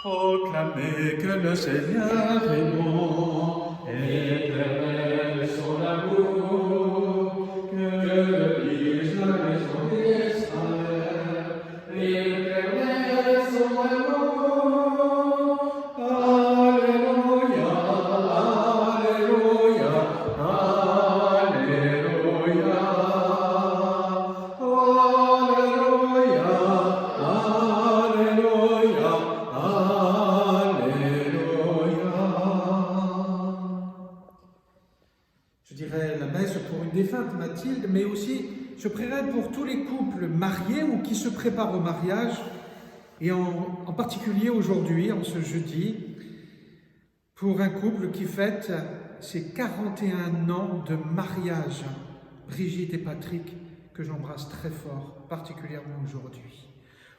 Proclamez que le Seigneur est bon, éternel son amour, que le dise la maison d'Israël, éternel son amour. Alléluia, Alléluia, Alléluia, Alléluia, Alléluia. Je dirais la messe pour une défunte, Mathilde, mais aussi je prierai pour tous les couples mariés ou qui se préparent au mariage, et en particulier aujourd'hui, en ce jeudi, pour un couple qui fête ses 41 ans de mariage, Brigitte et Patrick, que j'embrasse très fort, particulièrement aujourd'hui.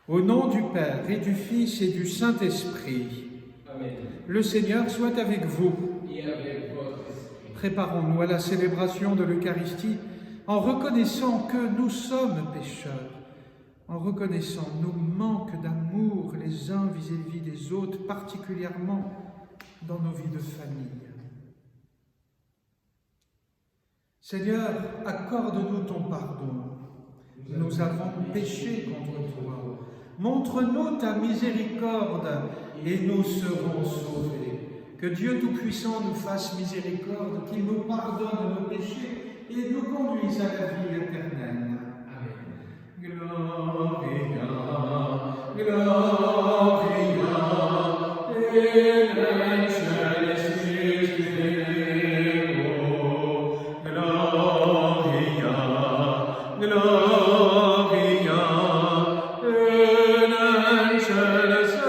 Au nom du Père et du Fils et du Saint-Esprit, Amen. Le Seigneur soit avec vous. Et avec votre esprit. Préparons-nous à la célébration de l'Eucharistie en reconnaissant que nous sommes pécheurs, en reconnaissant nos manques d'amour les uns vis-à-vis des autres, particulièrement dans nos vies de famille. Seigneur, accorde-nous ton pardon. Nous avons péché contre toi. Montre-nous ta miséricorde et nous serons sauvés. Que Dieu Tout-Puissant nous fasse miséricorde, qu'il nous pardonne nos péchés et nous conduise à la vie éternelle. Amen. Gloria, Gloria, in excelsis Deo. Gloria, Gloria, in excelsis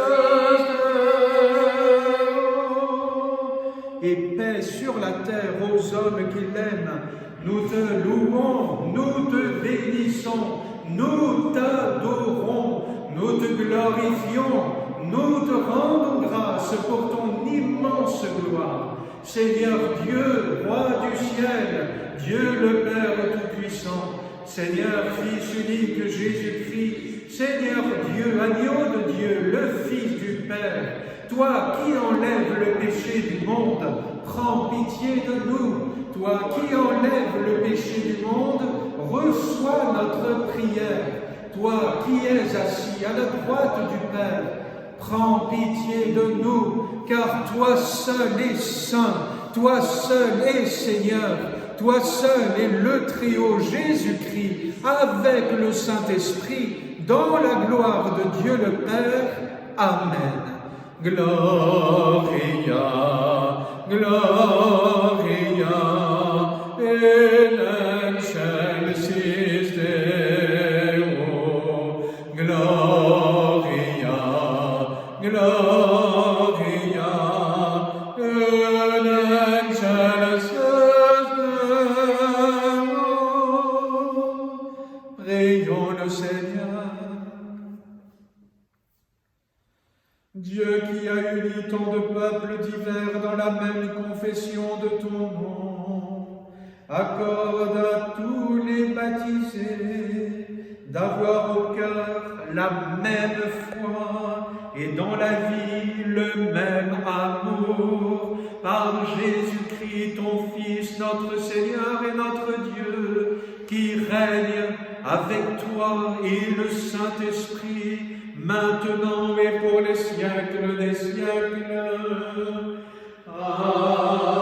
Deo. Et paix sur la terre aux hommes qui l'aiment. Nous te louons, nous te bénissons, nous t'adorons, nous te glorifions, nous te rendons grâce pour ton immense gloire. Seigneur Dieu, roi du ciel, Dieu le Père Tout-Puissant, Seigneur Fils unique Jésus-Christ, Seigneur Dieu, agneau de Dieu, le Fils du Père, toi qui enlèves le péché du monde, prends pitié de nous. Toi qui enlèves le péché du monde, reçois notre prière. Toi qui es assis à la droite du Père, prends pitié de nous, car toi seul es saint, toi seul es Seigneur, toi seul es le Très-Haut Jésus-Christ, avec le Saint-Esprit, dans la gloire de Dieu le Père. Amen. Gloria, Gloria, in excelsis Deo. Gloria, Gloria, in excelsis Deo. Prions le Seigneur. Dieu qui a uni tant de peuples divers dans la même confession de ton nom, accorde à tous les baptisés d'avoir au cœur la même foi et dans la vie le même amour, par Jésus-Christ, ton Fils, notre Seigneur et notre Dieu, qui règne avec toi et le Saint-Esprit, maintenant et pour les siècles des siècles. Amen.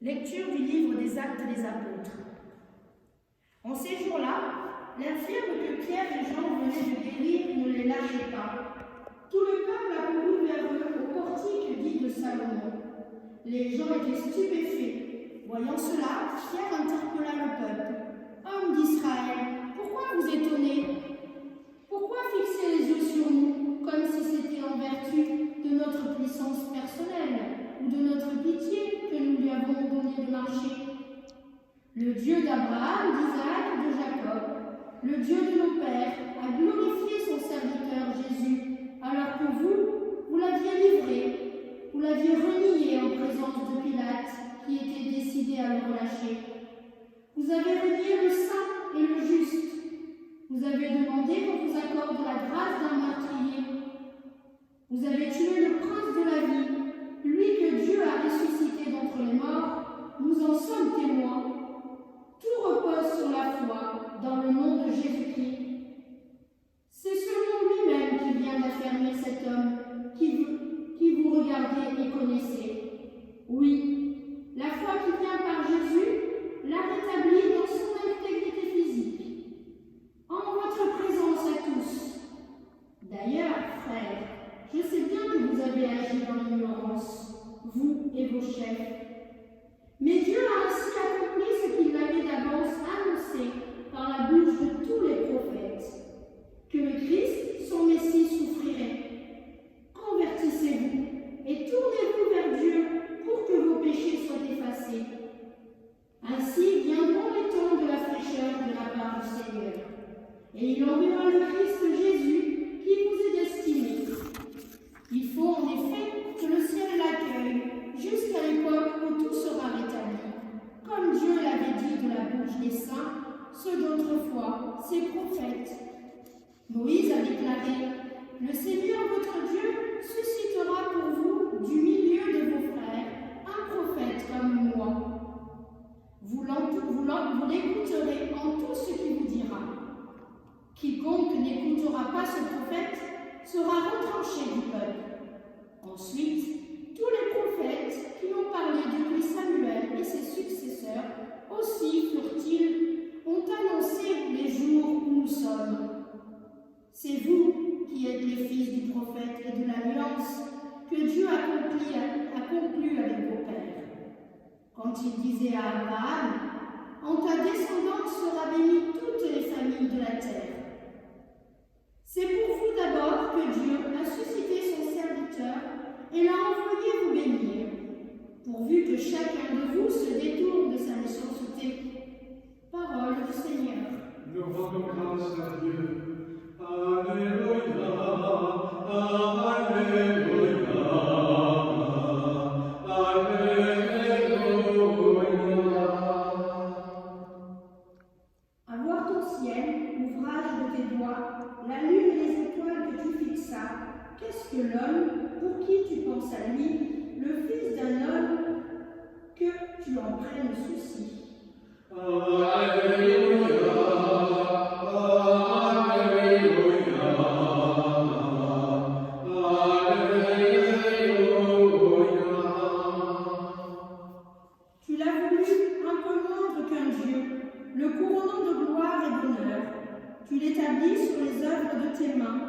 Lecture du livre des Actes des Apôtres. En ces jours-là, l'infirme que Pierre et Jean venaient de guérir ne les lâchait pas. Tout le peuple accourut vers eux au portique dit de Salomon. Les gens étaient stupéfaits. Voyant cela, Pierre interpella le peuple. Hommes d'Israël, pourquoi vous étonnez? Pourquoi fixer les yeux sur nous, comme si c'était en vertu de notre puissance personnelle ou de notre pitié que nous lui avons donné de marcher? Le Dieu d'Abraham, d'Isaac et de Jacob, le Dieu de nos pères, a glorifié son serviteur Jésus, alors que vous l'aviez livré, vous l'aviez renié en présence de Pilate, qui était décidé à le relâcher. Vous avez renié le saint et le juste. Vous avez demandé qu'on vous accorde la grâce d'un meurtrier. Vous avez tué le prince de la vie, lui que Dieu a ressuscité d'entre les morts. Nous en sommes témoins. Tout repose sur la foi dans le nom de Jésus-Christ. C'est selon lui-même qui vient d'affermir cet homme qui vous regardez et connaissez. Oui, la foi qui vient par Jésus l'a rétabli dans son intégrité physique. En votre présence à tous. D'ailleurs, frères, je sais bien que vous avez agi dans l'ignorance, vous et vos chefs. Mais Dieu a ainsi accompli ce qu'il avait d'avance annoncé par la bouche de tous les prophètes, que le Christ, son Messie, souffrirait. Convertissez-vous et tournez-vous vers Dieu pour que vos péchés soient effacés. Ainsi viendront les temps de la fraîcheur de la part du Seigneur, et il enverra le Christ Jésus qui vous est destiné. Il faut en effet que le ciel l'accueille jusqu'à l'époque où tout sera rétabli, comme Dieu l'avait dit de la bouche des saints, ceux d'autrefois, ses prophètes. Moïse a déclaré: le Seigneur votre Dieu suscitera pour vous du milieu de vos frères un prophète comme moi. Vous l'écouterez en tout ce qu'il vous dira. Quiconque n'écoutera pas ce prophète sera retranché du peuple. Ensuite, tous les prophètes qui ont parlé depuis Samuel et ses successeurs aussi ont annoncé les jours où nous sommes. C'est vous qui êtes les fils du prophète et de l'alliance que Dieu a conclue avec vos pères. Quand il disait à Abraham: en ta descendance sera bénie toutes les familles de la terre. C'est pour vous d'abord que Dieu a suscité son serviteur et l'a envoyé vous bénir, pourvu que chacun de vous se détourne de sa méchanceté. Parole du Seigneur. Nous rendons grâce à Dieu. Alléluia, Alléluia, Alléluia. À voir ton ciel, ouvrage de tes doigts, la lune et les étoiles que tu fixas, qu'est-ce que l'homme, pour qui tu penses à lui, le fils d'un homme, que tu en prennes souci. Alléluia, Alléluia, Alléluia. Tu l'as voulu un peu moindre qu'un Dieu, le couronnant de gloire et d'honneur. Tu l'établis sur les œuvres de tes mains.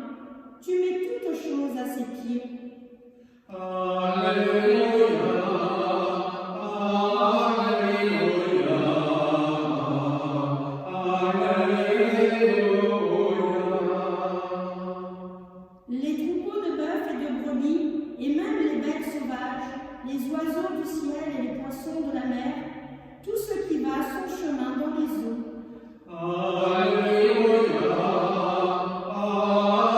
Tu mets toutes choses à ses pieds. Alléluia, Alléluia, Alléluia. Les troupeaux de bœufs et de brebis, et même les bêtes sauvages, les oiseaux du ciel et les poissons de la mer, tout ce qui va son chemin dans les eaux. Alléluia,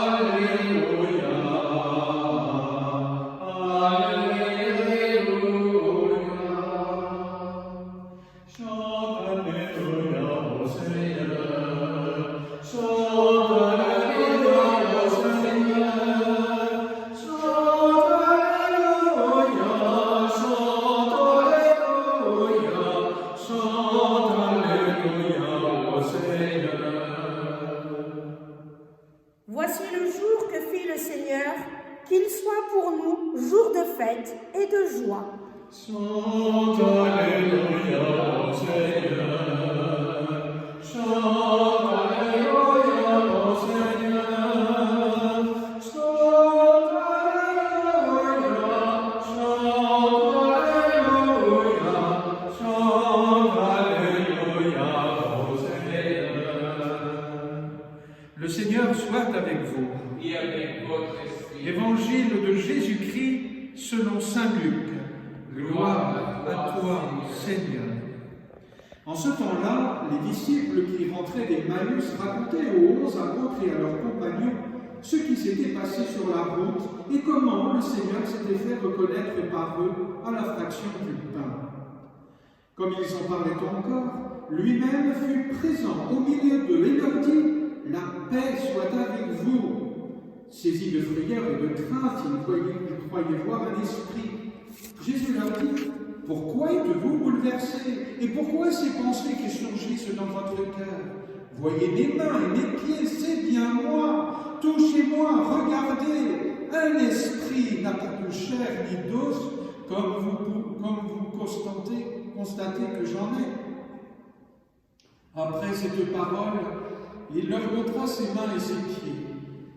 Alléluia, Alléluia. Chante Alléluia au Seigneur, chante Alléluia au Seigneur, chante Alléluia, chante Alléluia, chante Alléluia au Seigneur. Voici le jour que fit le Seigneur, qu'il soit pour nous jour de fête et de joie. Chante Alléluia au Seigneur, chante Alléluia au Seigneur, chante Alléluia, chante Alléluia, chante Alléluia au Seigneur. Le Seigneur soit avec vous. Et avec votre esprit. Évangile de Jésus-Christ selon saint Luc. Gloire à toi, Seigneur. En ce temps-là, les disciples qui rentraient d'Emmaüs racontaient aux 11 apôtres et à leurs compagnons ce qui s'était passé sur la route et comment le Seigneur s'était fait reconnaître par eux à la fraction du pain. Comme ils en parlaient encore, lui-même fut présent au milieu d'eux et leur dit « La paix soit avec vous ». Saisis de frayeur et de crainte, ils croyaient voir un esprit. Jésus leur dit « Pourquoi êtes-vous bouleversés? Et pourquoi ces pensées qui surgissent dans votre cœur? Voyez mes mains et mes pieds, c'est bien moi. Touchez-moi, regardez. Un esprit n'a pas de chair ni d'os, comme vous constatez que j'en ai. » Après cette parole, il leur montra ses mains et ses pieds.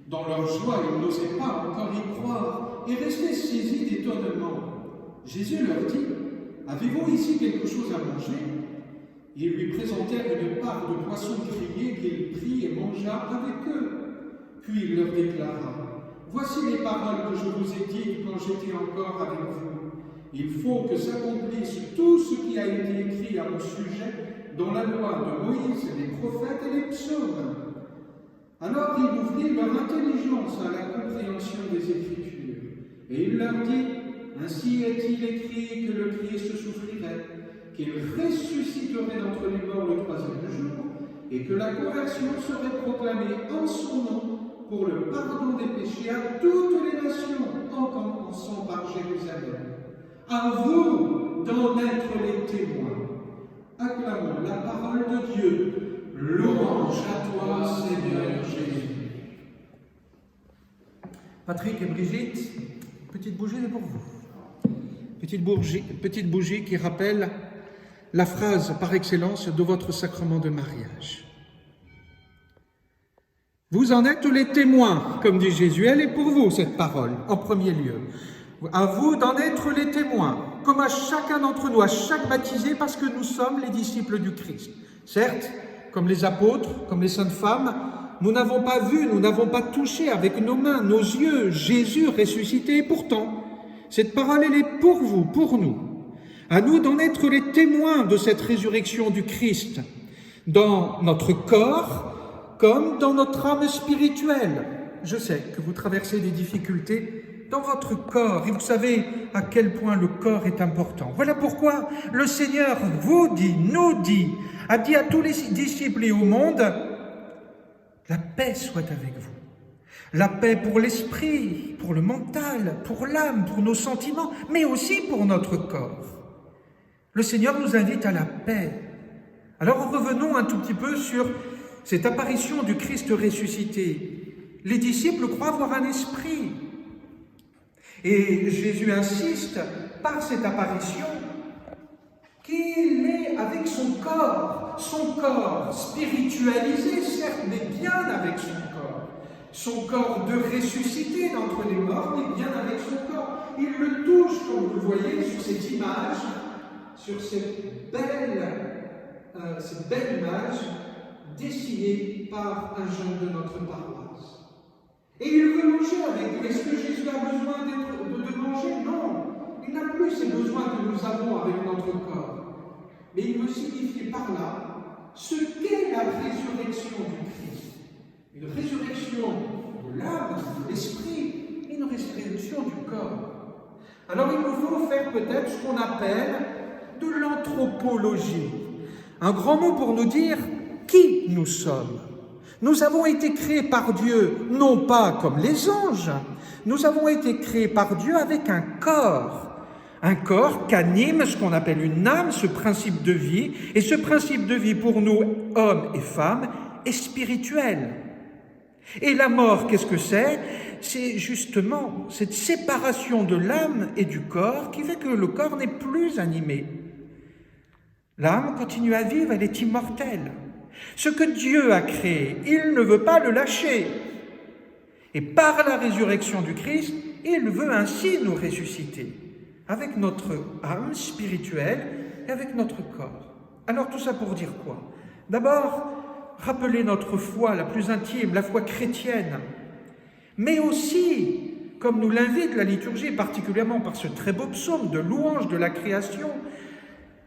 Dans leur joie, ils n'osaient pas encore y croire et restaient saisis d'étonnement. Jésus leur dit « Avez-vous ici quelque chose à manger ?» Ils lui présentèrent une part de poisson grillé qu'il prit et mangea avec eux. Puis il leur déclara « Voici les paroles que je vous ai dites quand j'étais encore avec vous. Il faut que s'accomplisse tout ce qui a été écrit à mon sujet dans la loi de Moïse, les prophètes et les psaumes. » Alors il ouvrit leur intelligence à la compréhension des Écritures. Et il leur dit « Ainsi est-il écrit que le Christ souffrirait, qu'il ressusciterait d'entre les morts le 3e jour, et que la conversion serait proclamée en son nom pour le pardon des péchés à toutes les nations, en commençant par Jérusalem. À vous d'en être les témoins. » Acclamons la parole de Dieu. Louange à toi, Seigneur Jésus. Patrick et Brigitte, petite bougie est pour vous. Petite bougie qui rappelle la phrase par excellence de votre sacrement de mariage. Vous en êtes les témoins, comme dit Jésus. Elle est pour vous, cette parole, en premier lieu. À vous d'en être les témoins, comme à chacun d'entre nous, à chaque baptisé, parce que nous sommes les disciples du Christ. Certes, comme les apôtres, comme les saintes femmes, nous n'avons pas vu, nous n'avons pas touché avec nos mains, nos yeux, Jésus ressuscité. Et pourtant, cette parole, elle est pour vous, pour nous. À nous d'en être les témoins de cette résurrection du Christ, dans notre corps comme dans notre âme spirituelle. Je sais que vous traversez des difficultés dans votre corps, et vous savez à quel point le corps est important. Voilà pourquoi le Seigneur vous dit, nous dit, a dit à tous les disciples et au monde, la paix soit avec vous. La paix pour l'esprit, pour le mental, pour l'âme, pour nos sentiments, mais aussi pour notre corps. Le Seigneur nous invite à la paix. Alors revenons un tout petit peu sur cette apparition du Christ ressuscité. Les disciples croient voir un esprit. Et Jésus insiste par cette apparition qu'il est avec son corps spiritualisé, certes, mais bien avec son corps de ressuscité d'entre les morts, mais bien avec son corps. Il le touche, comme vous le voyez, sur cette image, sur cette belle image dessinée par un jeune de notre paroisse. Et il veut manger avec vous. Est-ce que Jésus a besoin de manger? Non. Il n'a plus ces besoins que nous avons avec notre corps. Mais il veut signifier par là ce qu'est la résurrection du Christ. Une résurrection de l'âme, de l'esprit, une résurrection du corps. Alors il nous faut faire peut-être ce qu'on appelle de l'anthropologie. Un grand mot pour nous dire qui nous sommes. Nous avons été créés par Dieu, non pas comme les anges, nous avons été créés par Dieu avec un corps qu'anime ce qu'on appelle une âme, ce principe de vie, et ce principe de vie pour nous, hommes et femmes, est spirituel. Et la mort, qu'est-ce que c'est? C'est justement cette séparation de l'âme et du corps qui fait que le corps n'est plus animé. L'âme continue à vivre, elle est immortelle. Ce que Dieu a créé, il ne veut pas le lâcher. Et par la résurrection du Christ, il veut ainsi nous ressusciter, avec notre âme spirituelle et avec notre corps. Alors tout ça pour dire quoi? D'abord, rappeler notre foi la plus intime, la foi chrétienne, mais aussi, comme nous l'invite la liturgie, particulièrement par ce très beau psaume de louange de la création,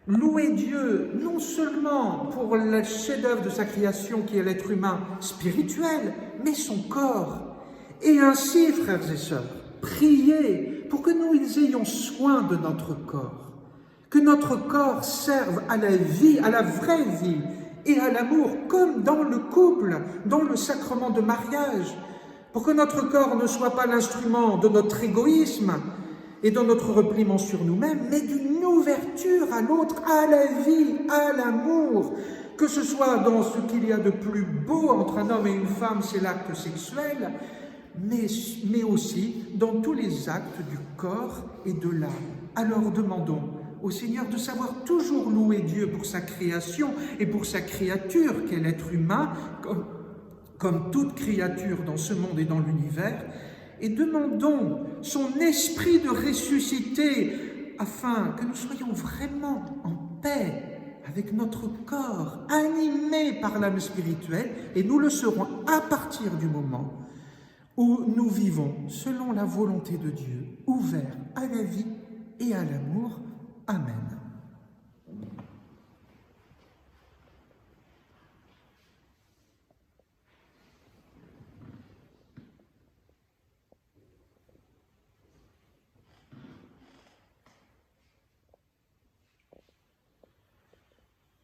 louer Dieu non seulement pour le chef-d'œuvre de sa création qui est l'être humain spirituel, mais son corps. Et ainsi, frères et sœurs, priez pour que nous ayons soin de notre corps, Que notre corps serve à la vie, à la vraie vie et à l'amour, comme dans le couple, dans le sacrement de mariage, pour que notre corps ne soit pas l'instrument de notre égoïsme et de notre repliement sur nous-mêmes, mais d'une ouverture à l'autre, à la vie, à l'amour, que ce soit dans ce qu'il y a de plus beau entre un homme et une femme, c'est l'acte sexuel, mais aussi dans tous les actes du corps et de l'âme. Alors demandons au Seigneur de savoir toujours louer Dieu pour sa création et pour sa créature qu'est l'être humain, comme toute créature dans ce monde et dans l'univers, et demandons son esprit de ressusciter afin que nous soyons vraiment en paix avec notre corps, animé par l'âme spirituelle, et nous le serons à partir du moment où nous vivons selon la volonté de Dieu, ouverts à la vie et à l'amour. Amen.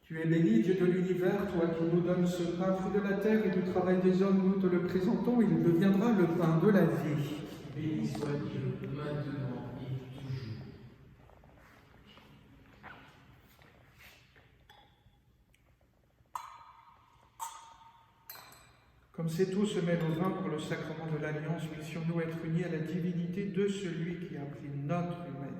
Tu es béni, Dieu de l'univers, toi qui nous donnes ce pain, fruit de la terre et du travail des hommes, nous te le présentons, il deviendra le pain de la vie. Béni soit Dieu, maintenant et toujours. Comme c'est tout se mêle au vin pour le sacrement de l'Alliance, puissions-nous être unis à la divinité de celui qui a pris notre humanité.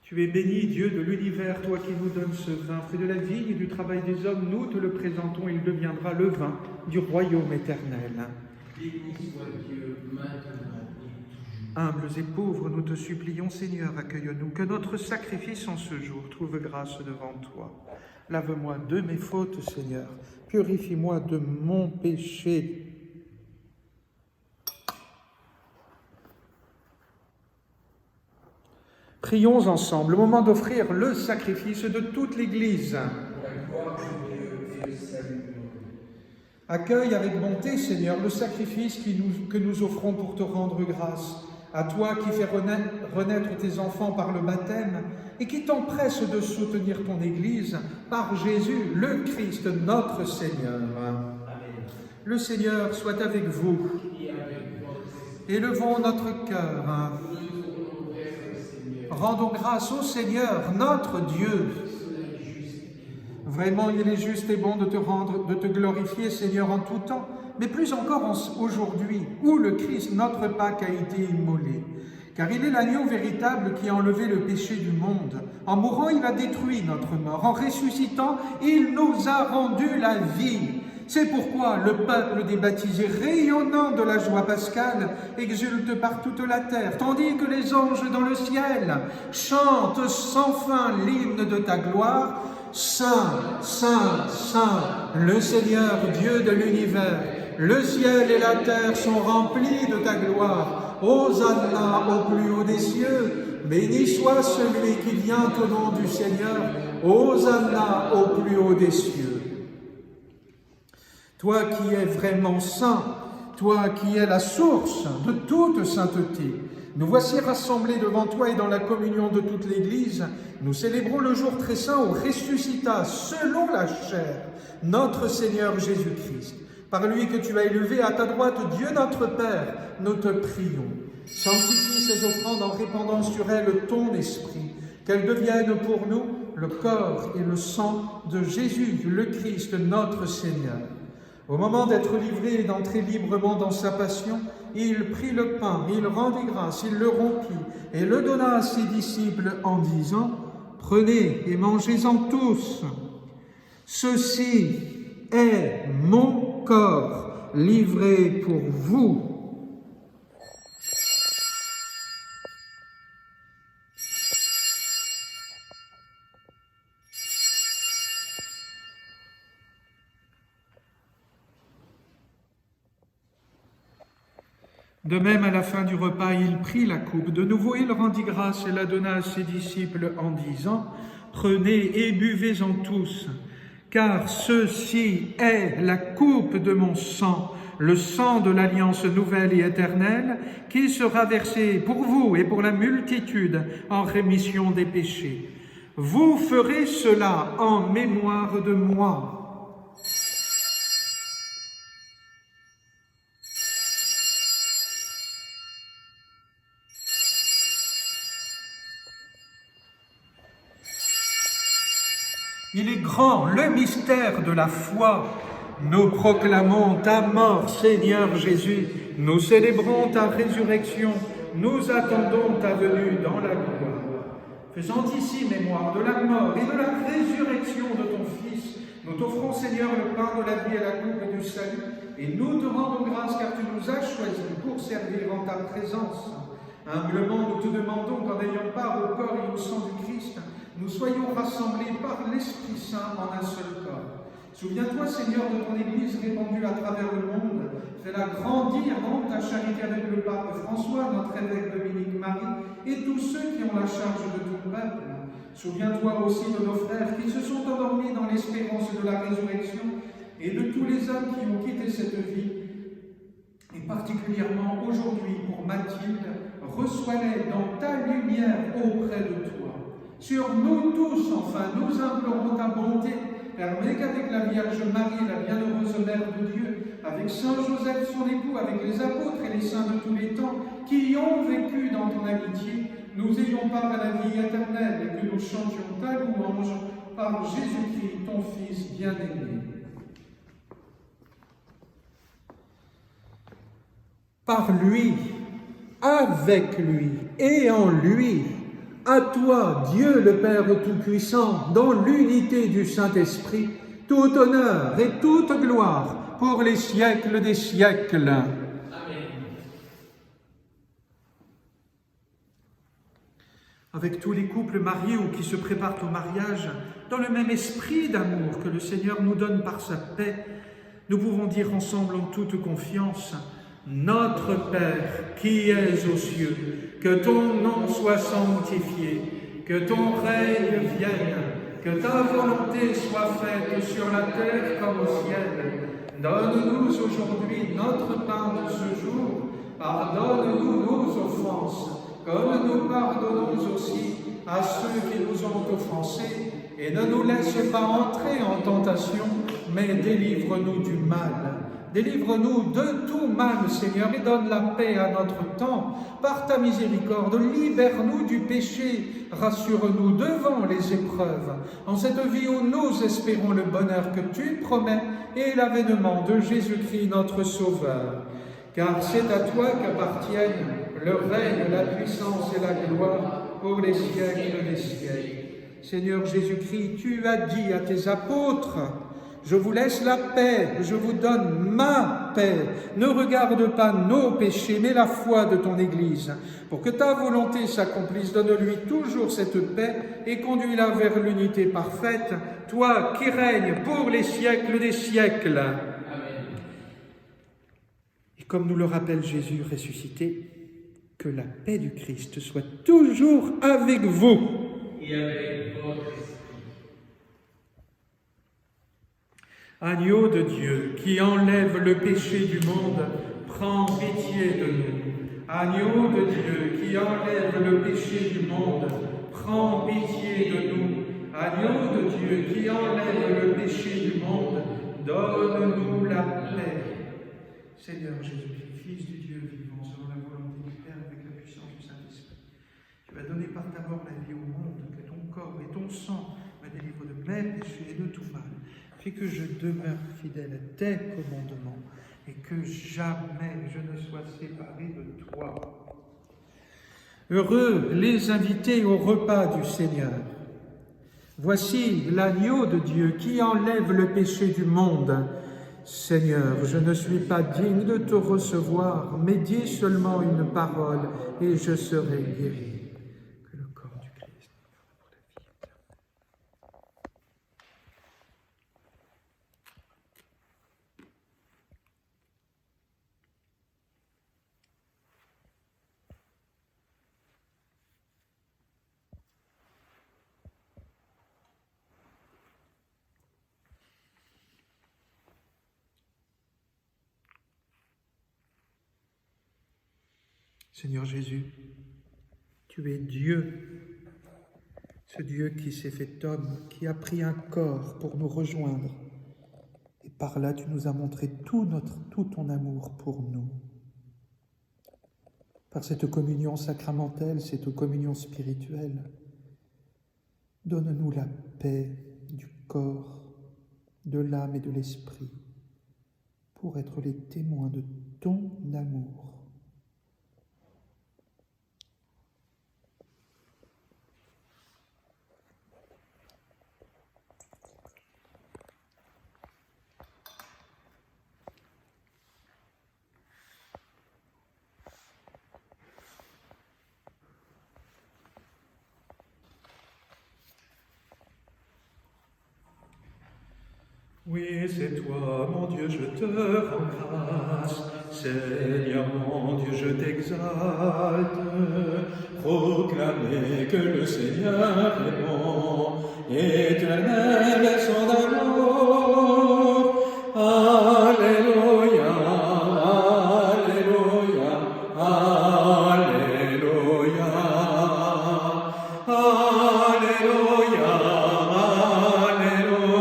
Tu es béni, Dieu de l'univers, toi qui nous donnes ce vin, fruit de la vigne et du travail des hommes, nous te le présentons, il deviendra le vin du royaume éternel. Béni soit Dieu, maintenant et toujours. Humbles et pauvres, nous te supplions, Seigneur, accueille-nous, que notre sacrifice en ce jour trouve grâce devant toi. Lave-moi de mes fautes, Seigneur, purifie-moi de mon péché. Prions ensemble, au moment d'offrir le sacrifice de toute l'Église. La gloire de Dieu et le salut de nous. Accueille avec bonté, Seigneur, le sacrifice que nous offrons pour te rendre grâce. À toi qui fais renaître tes enfants par le baptême et qui t'empresse de soutenir ton Église par Jésus, le Christ, notre Seigneur. Amen. Le Seigneur soit avec vous. Et avec votre esprit. Élevons notre cœur. Nous nous tournons vers le Seigneur. Rendons grâce au Seigneur, notre Dieu. Cela est juste et bon. Vraiment, il est juste et bon de te glorifier, Seigneur, en tout temps, mais plus encore aujourd'hui, où le Christ, notre Pâque, a été immolé. Car il est l'agneau véritable qui a enlevé le péché du monde. En mourant, il a détruit notre mort. En ressuscitant, il nous a rendu la vie. C'est pourquoi le peuple des baptisés, rayonnant de la joie pascale, exulte par toute la terre, tandis que les anges dans le ciel chantent sans fin l'hymne de ta gloire. Saint, Saint, Saint, le Seigneur, Dieu de l'univers, le ciel et la terre sont remplis de ta gloire. Hosanna au plus haut des cieux. Béni soit celui qui vient au nom du Seigneur. Hosanna au plus haut des cieux. Toi qui es vraiment saint, toi qui es la source de toute sainteté, nous voici rassemblés devant toi et dans la communion de toute l'Église. Nous célébrons le jour très saint où ressuscita, selon la chair, notre Seigneur Jésus-Christ. Par lui que tu as élevé à ta droite, Dieu notre Père, nous te prions. Sanctifie ces offrandes en répandant sur elles ton esprit, qu'elles deviennent pour nous le corps et le sang de Jésus, le Christ, notre Seigneur. Au moment d'être livré et d'entrer librement dans sa passion, il prit le pain, il rendit grâce, il le rompit et le donna à ses disciples en disant « Prenez et mangez-en tous. Ceci est mon corps livré pour vous. » De même, à la fin du repas, il prit la coupe. De nouveau, il rendit grâce et la donna à ses disciples en disant « Prenez et buvez-en tous, car ceci est la coupe de mon sang, le sang de l'alliance nouvelle et éternelle qui sera versé pour vous et pour la multitude en rémission des péchés. Vous ferez cela en mémoire de moi. Il est grand le mystère de la foi. Nous proclamons ta mort, Seigneur Jésus. Nous célébrons ta résurrection. Nous attendons ta venue dans la gloire. Faisant ici mémoire de la mort et de la résurrection de ton Fils, nous t'offrons, Seigneur, le pain de la vie et la coupe du salut, et nous te rendons grâce car tu nous as choisis pour servir en ta présence. Humblement, nous te demandons qu'en ayant part au corps et au sang du Christ, nous soyons rassemblés par l'Esprit Saint en un seul corps. Souviens-toi, Seigneur, de ton Église répandue à travers le monde. Fais-la grandir dans ta charité avec le pape François, notre évêque Dominique Marie, et tous ceux qui ont la charge de ton peuple. Souviens-toi aussi de nos frères qui se sont endormis dans l'espérance de la résurrection, et de tous les hommes qui ont quitté cette vie, et particulièrement aujourd'hui pour Mathilde, reçois-les dans ta lumière auprès de toi. Sur nous tous, enfin, nous implorons ta bonté. Permets qu'avec la Vierge Marie, la bienheureuse Mère de Dieu, avec Saint Joseph, son époux, avec les apôtres et les saints de tous les temps, qui ont vécu dans ton amitié, nous ayons part à la vie éternelle et que nous chantions ta louange par Jésus-Christ, ton Fils bien-aimé. Par lui, avec lui et en lui, à toi, Dieu le Père Tout-Puissant, dans l'unité du Saint-Esprit, tout honneur et toute gloire pour les siècles des siècles. Amen. Avec tous les couples mariés ou qui se préparent au mariage, dans le même esprit d'amour que le Seigneur nous donne par sa paix, nous pouvons dire ensemble en toute confiance: Notre Père qui es aux cieux, que ton nom soit sanctifié, que ton règne vienne, que ta volonté soit faite sur la terre comme au ciel. Donne-nous aujourd'hui notre pain de ce jour. Pardonne-nous nos offenses, comme nous pardonnons aussi à ceux qui nous ont offensés. Et ne nous laisse pas entrer en tentation, mais délivre-nous du mal. Délivre-nous de tout mal, Seigneur, et donne la paix à notre temps. Par ta miséricorde, libère-nous du péché, rassure-nous devant les épreuves. En cette vie où nous espérons le bonheur que tu promets et l'avènement de Jésus-Christ, notre Sauveur. Car c'est à toi qu'appartiennent le règne, la puissance et la gloire pour les siècles des siècles. Seigneur Jésus-Christ, tu as dit à tes apôtres: je vous laisse la paix, je vous donne ma paix. Ne regarde pas nos péchés, mais la foi de ton Église. Pour que ta volonté s'accomplisse, donne-lui toujours cette paix et conduis-la vers l'unité parfaite, toi qui règnes pour les siècles des siècles. Amen. Et comme nous le rappelle Jésus ressuscité, que la paix du Christ soit toujours avec vous. Et avec votre esprit. Agneau de Dieu, qui enlève le péché du monde, prends pitié de nous. Agneau de Dieu, qui enlève le péché du monde, prends pitié de nous. Agneau de Dieu, qui enlève le péché du monde, donne-nous la paix. Seigneur Jésus-Christ, Fils du Dieu vivant, selon la volonté du Père, avec la puissance du Saint-Esprit, tu as donné par ta mort la vie au monde, que ton corps et ton sang me délivrent de mes péchés et de tout mal. Fais que je demeure fidèle à tes commandements et que jamais je ne sois séparé de toi. Heureux les invités au repas du Seigneur. Voici l'agneau de Dieu qui enlève le péché du monde. Seigneur, je ne suis pas digne de te recevoir, mais dis seulement une parole et je serai guéri. Que le corps du Christ pour la vie éternelle. Seigneur Jésus, tu es Dieu, ce Dieu qui s'est fait homme, qui a pris un corps pour nous rejoindre. Et par là, tu nous as montré tout ton amour pour nous. Par cette communion sacramentelle, cette communion spirituelle, donne-nous la paix du corps, de l'âme et de l'esprit, pour être les témoins de ton amour. Oui, c'est toi, mon Dieu, je te rends grâce. Seigneur, mon Dieu, je t'exalte. Proclamez que le Seigneur est bon, éternel est son amour. Alléluia, Alléluia, Alléluia, Alléluia, Alléluia, Alléluia.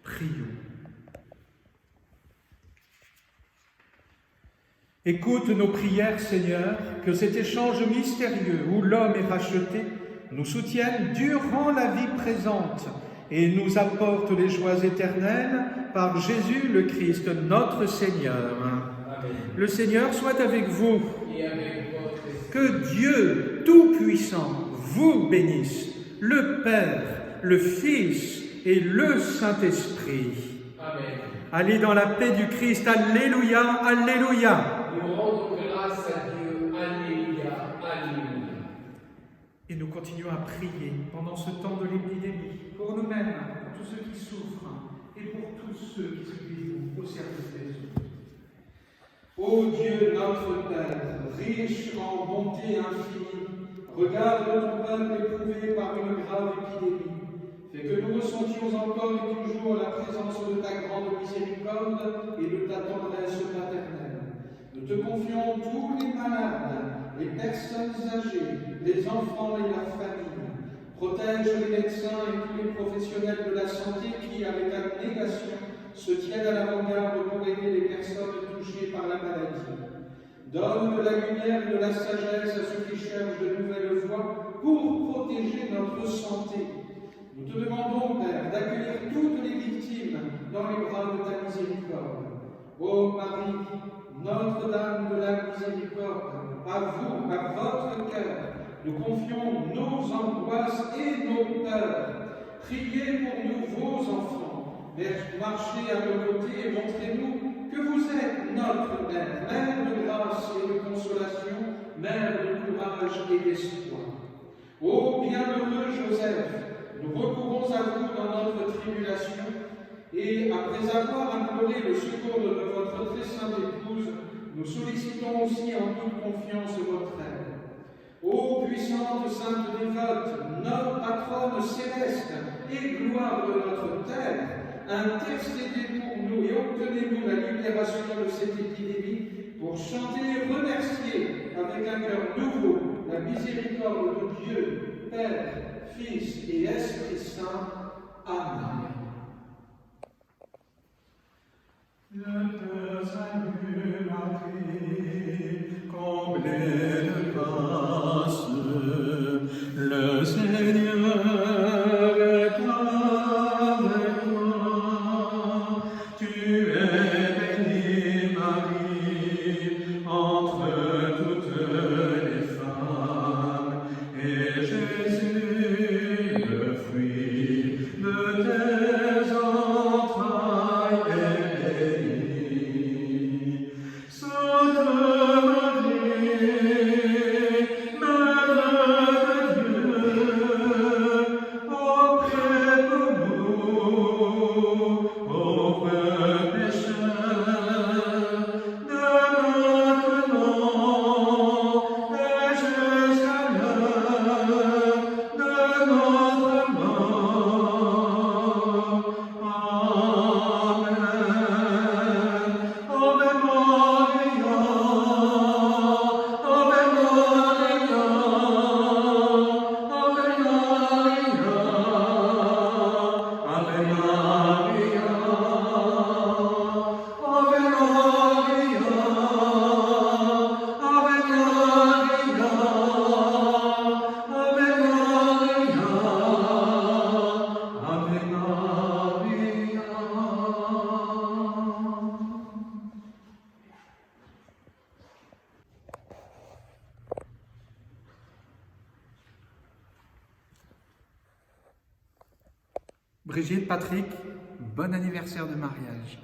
Prions. Écoute nos prières, Seigneur, que cet échange mystérieux où l'homme est racheté nous soutienne durant la vie présente et nous apporte les joies éternelles par Jésus le Christ, notre Seigneur. Amen. Le Seigneur soit avec vous. Et avec votre esprit. Que Dieu Tout-Puissant vous bénisse, le Père, le Fils et le Saint-Esprit. Amen. Allez dans la paix du Christ. Alléluia, Alléluia. Nous rendons grâce à Dieu. Alléluia, Alléluia. Et nous continuons à prier pendant ce temps de l'épidémie, pour nous-mêmes, pour tous ceux qui souffrent, et pour tous ceux qui se livrent au service des autres. Ô Dieu notre Père, riche en bonté infinie, regarde ton peuple éprouvé par une grave épidémie. Fais que nous ressentions encore et toujours la présence de ta grande miséricorde et de ta tendresse paternelle. Nous te confions tous les malades, les personnes âgées, les enfants et leurs familles. Protège les médecins et tous les professionnels de la santé qui, avec abnégation, se tiennent à l'avant-garde pour aider les personnes touchées par la maladie. Donne de la lumière et de la sagesse à ceux qui cherchent de nouvelles voies pour protéger notre santé. Nous te demandons, Père, d'accueillir toutes les victimes dans les bras de ta miséricorde. Ô Marie, Notre-Dame de la Miséricorde, à vous, à votre cœur, nous confions nos angoisses et nos peurs. Priez pour nous, vos enfants. Marchez à nos côtés et montrez-nous que vous êtes notre Mère, Mère de grâce et de consolation, Mère de courage et d'espoir. Ô bienheureux Joseph, nous recourons à vous dans notre tribulation, et après avoir imploré le secours de votre très sainte épouse, nous sollicitons aussi en toute confiance votre aide. Ô puissante Sainte Dévote, notre patronne céleste et gloire de notre terre, intercédez pour nous et obtenez-nous la libération de cette épidémie pour chanter et remercier avec un cœur nouveau la miséricorde de Dieu, Père, Fils et Esprit Saint. Amen. Je te salue Marie, comblée de grâce, le Seigneur est avec toi. Tu es bénie Marie entre toutes les femmes, et Jésus, le fruit de tes entrailles, est béni. Sainte Marie, Mère de Dieu, Brigitte, Patrick, bon anniversaire de mariage.